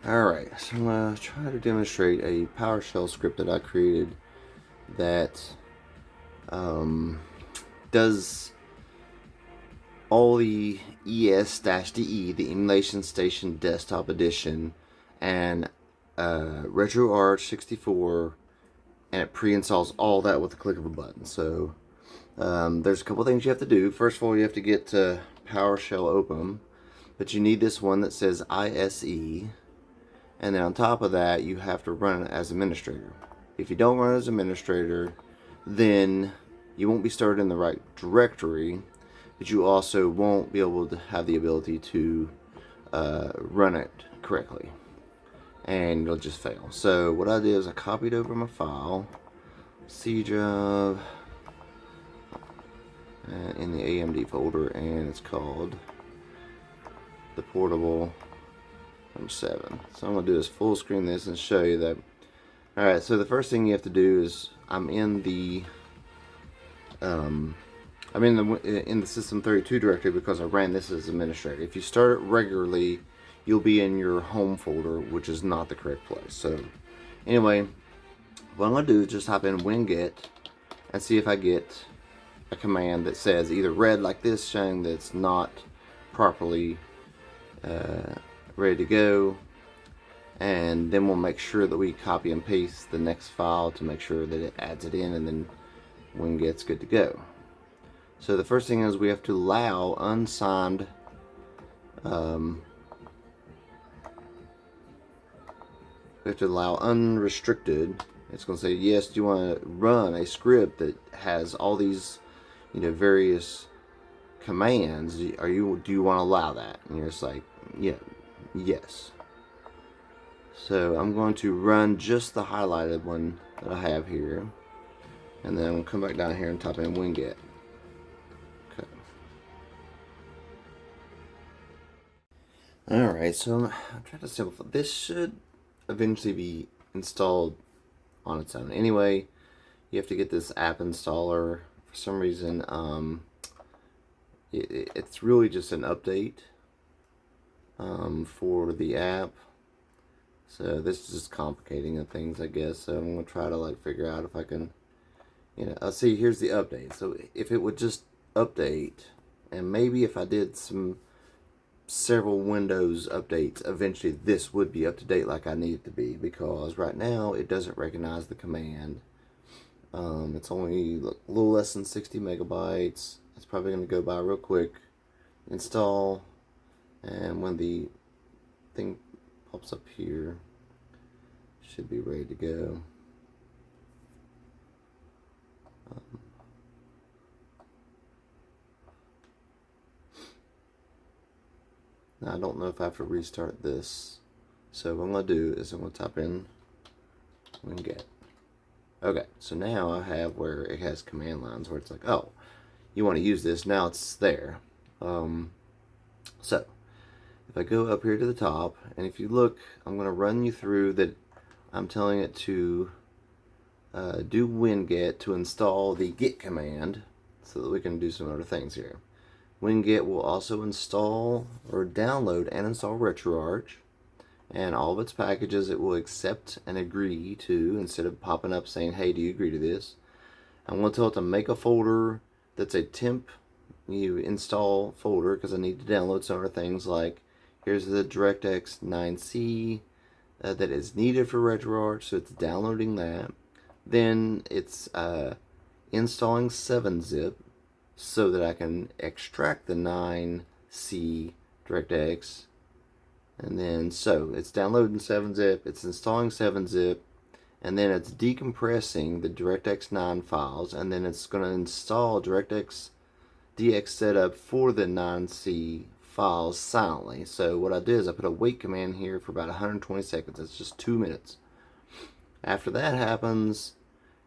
Alright, so I'm going to try to demonstrate a PowerShell script that I created that does all the ES-DE, the Emulation Station Desktop Edition, and RetroArch 64, and it pre-installs all that with the click of a button. So there's a couple things you have to do. First of all, you have to get PowerShell open, but you need this one that says ISE. And then on top of that, you have to run it as administrator. If you don't run it as administrator, then you won't be started in the right directory, but you also won't be able to have the ability to run it correctly. And you'll just fail. So what I did is I copied over my file, C drive, in the AMD folder, and it's called the portable number 7. So I'm going to do is full screen this and show you that. Alright, so the first thing you have to do is I'm in the System32 directory because I ran this as administrator. If you start it regularly, you'll be in your home folder, which is not the correct place. So anyway, what I'm going to do is just type in winget and see if I get a command that says either red like this, showing that it's not properly ready to go, and then we'll make sure that we copy and paste the next file to make sure that it adds it in, and then winget's good to go. So the first thing is we have to allow unsigned we have to allow unrestricted. It's going to say, yes, do you want to run a script that has all these, various commands? Do you want to allow that? And you're just like, yeah, yes. So I'm going to run just the highlighted one that I have here, and then I'm going to come back down here and type in winget. Okay. Alright, so I'm trying to simplify. This should eventually be installed on its own. Anyway, you have to get this app installer. For some reason, it's really just an update for the app. So this is just complicating things, I guess. So I'm going to try to figure out if I can, I'll see, here's the update. So if it would just update, and maybe if I did several Windows updates, eventually this would be up to date like I need it to be, because right now it doesn't recognize the command. It's only a little less than 60 megabytes. It's probably going to go by real quick. Install, and when the thing pops up here, should be ready to go. Now I don't know if I have to restart this, so what I'm going to do is I'm going to type in winget. Okay, so now I have where it has command lines where it's like, oh, you want to use this, now it's there. So if I go up here to the top, and if you look, I'm going to run you through that. I'm telling it to do winget to install the git command so that we can do some other things here. Winget will also install or download and install RetroArch and all of its packages. It will accept and agree to, instead of popping up saying, hey, do you agree to this? I'm going to tell it to make a folder that's a temp install folder, because I need to download some other things, like here's the DirectX 9C that is needed for RetroArch, so it's downloading that. Then it's installing 7-zip so that I can extract the 9C DirectX. And then, so it's downloading 7-zip, it's installing 7-zip, and then it's decompressing the DirectX 9 files, and then it's going to install DirectX DX setup for the 9C files silently. So what I did is I put a wait command here for about 120 seconds. That's just 2 minutes. After that happens,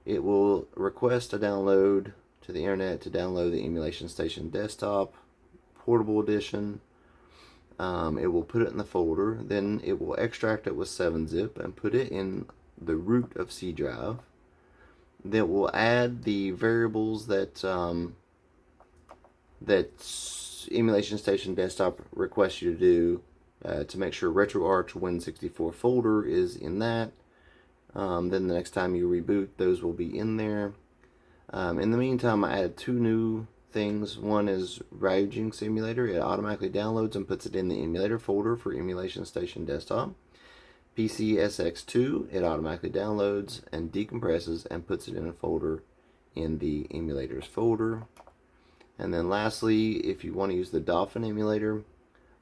it will request a download to the internet to download the Emulation Station Desktop Portable Edition. It will put it in the folder, then it will extract it with 7-zip and put it in the root of C drive. Then it will add the variables that Emulation Station Desktop requests you to do to make sure RetroArch Win64 folder is in that. Then the next time you reboot, those will be in there. In the meantime, I added 2 new things. One is Routing Simulator. It automatically downloads and puts it in the emulator folder for Emulation Station Desktop. PCSX2, it automatically downloads and decompresses and puts it in a folder in the emulators folder. And then lastly, if you want to use the Dolphin emulator,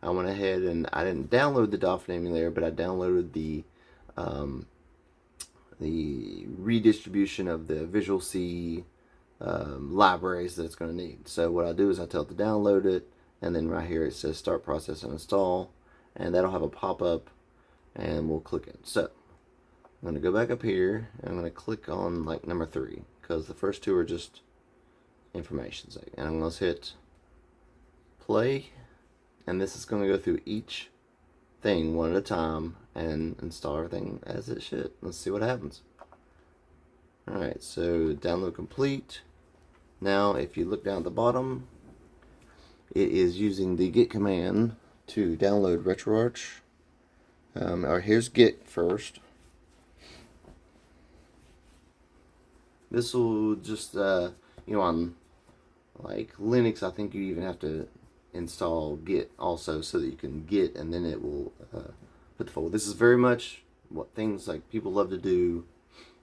I went ahead and I didn't download the Dolphin emulator, but I downloaded the redistribution of the Visual C libraries that it's going to need. So what I do is I tell it to download it, and then right here it says start process and install, and that'll have a pop-up, and we'll click it. So I'm going to go back up here, and I'm going to click on like number 3, because the first 2 are just information sake. And I'm going to hit play, and this is going to go through each thing one at a time and install everything as it should. Let's see what happens. Alright, so download complete. Now if you look down at the bottom, it is using the git command to download RetroArch. Or here's git first. This will just, on like Linux, I think you even have to install git also so that you can git, and then it will put the folder. This is very much what things like people love to do.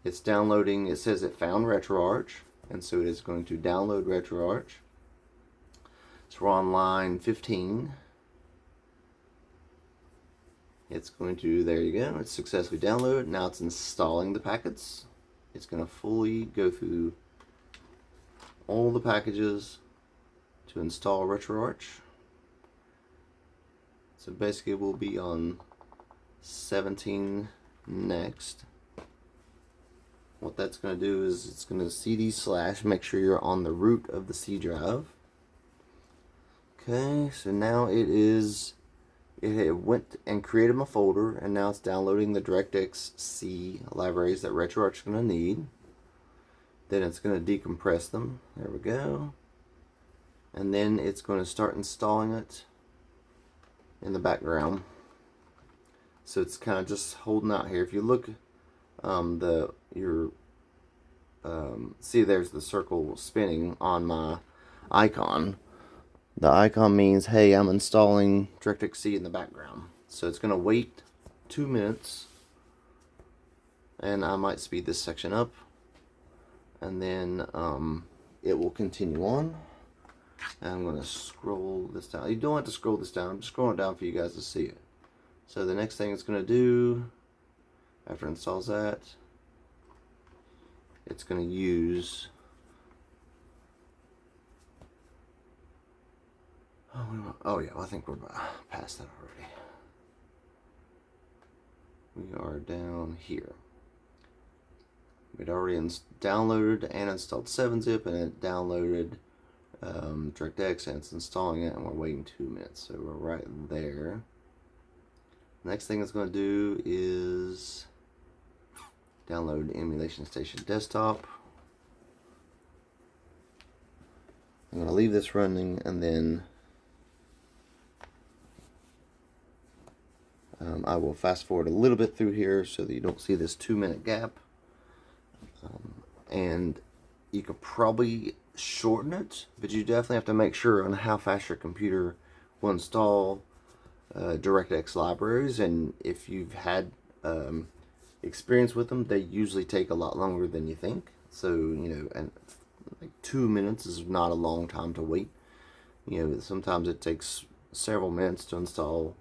It's downloading. It says it found RetroArch, and so it is going to download RetroArch. So we're on line 15. It's going to, there you go, it's successfully downloaded. Now it's installing the packets. It's going to fully go through all the packages to install RetroArch. So basically we'll be on 17 next. What that's going to do is it's going to cd/, make sure you're on the root of the C drive. Okay, so now it went and created my folder, and now it's downloading the DirectX C libraries that RetroArch is going to need. Then it's going to decompress them. There we go. And then it's going to start installing it in the background. So it's kind of just holding out here. If you look, see there's the circle spinning on my icon. The icon means, hey, I'm installing DirectX C in the background. So it's going to wait 2 minutes, and I might speed this section up, and then it will continue on. And I'm going to scroll this down. You don't have to scroll this down. I'm just scrolling down for you guys to see it. So the next thing it's going to do after it installs that, it's going to use oh yeah, I think we're past that already. We are down here. We'd already downloaded and installed 7-zip, and it downloaded DirectX, and it's installing it, and we're waiting 2 minutes, so we're right there. Next thing it's going to do is download Emulation Station Desktop. I'm going to leave this running, and then I will fast forward a little bit through here so that you don't see this 2-minute gap. And you could probably shorten it, but you definitely have to make sure on how fast your computer will install DirectX libraries, and if you've had experience with them, they usually take a lot longer than you think. So, and like 2 minutes is not a long time to wait. Sometimes it takes several minutes to install,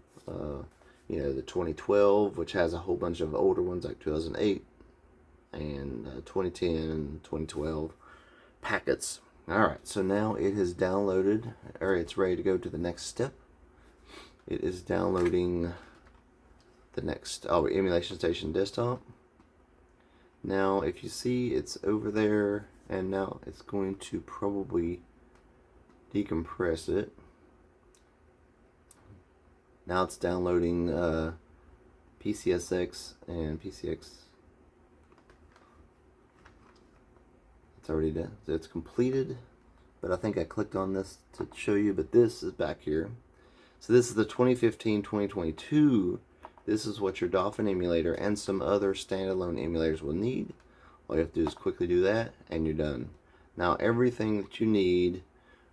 the 2012, which has a whole bunch of older ones like 2008 and 2010 and 2012 packets. Alright, so now it has downloaded, or it's ready to go to the next step. It is downloading the next Emulation Station Desktop. Now if you see, it's over there, and now it's going to probably decompress it. Now it's downloading PCSX and PCX. It's already done. It's completed, but I think I clicked on this to show you, but this is back here. So this is the 2015-2022. This is what your Dolphin emulator and some other standalone emulators will need. All you have to do is quickly do that, and you're done. Now everything that you need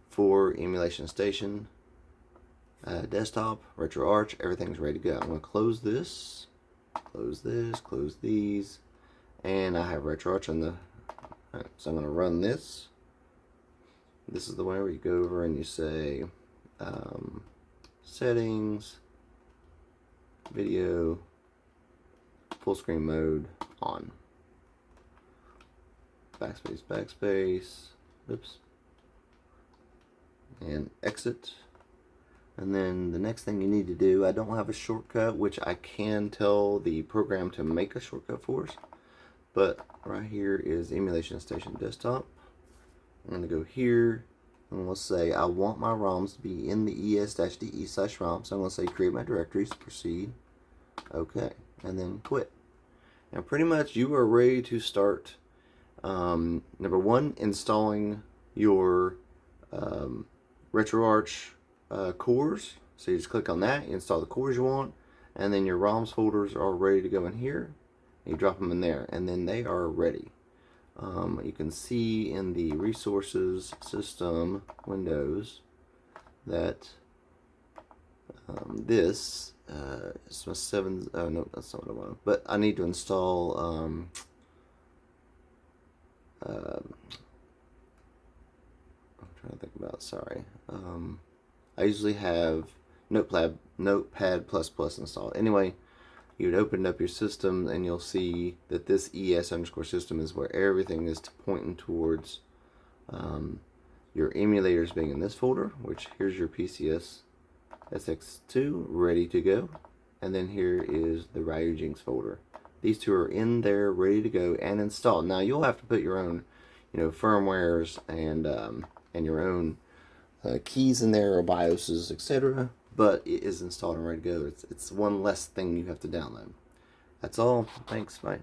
for Emulation Station, desktop, RetroArch, everything's ready to go. I'm going to close this, close these, and I have RetroArch on the. Right, so I'm going to run this. This is the way where you go over and you say settings, video, full screen mode on. Backspace, backspace, oops, and exit. And then the next thing you need to do, I don't have a shortcut, which I can tell the program to make a shortcut for us, but right here is Emulation Station Desktop. I'm going to go here, and we'll say I want my ROMs to be in the es-de/rom, so I'm going to say create my directories, proceed, okay, and then quit. And pretty much you are ready to start, number one, installing your RetroArch cores. So you just click on that, you install the cores you want, and then your ROMs folders are ready to go in here. You drop them in there, and then they are ready. You can see in the resources system windows that this is my 7. Oh no, that's not what I want. But I need to install. I'm trying to think about. Sorry. I usually have Notepad installed. Anyway, you would open up your system and you'll see that this ES_system is where everything is pointing towards your emulators being in this folder, which here's your PCS SX2 ready to go. And then here is the Ryujinx folder. These two are in there ready to go and installed. Now you'll have to put your own, firmwares and your own keys in there or BIOSes, etc. But it is installed and ready to go. It's one less thing you have to download. That's all. Thanks. Bye.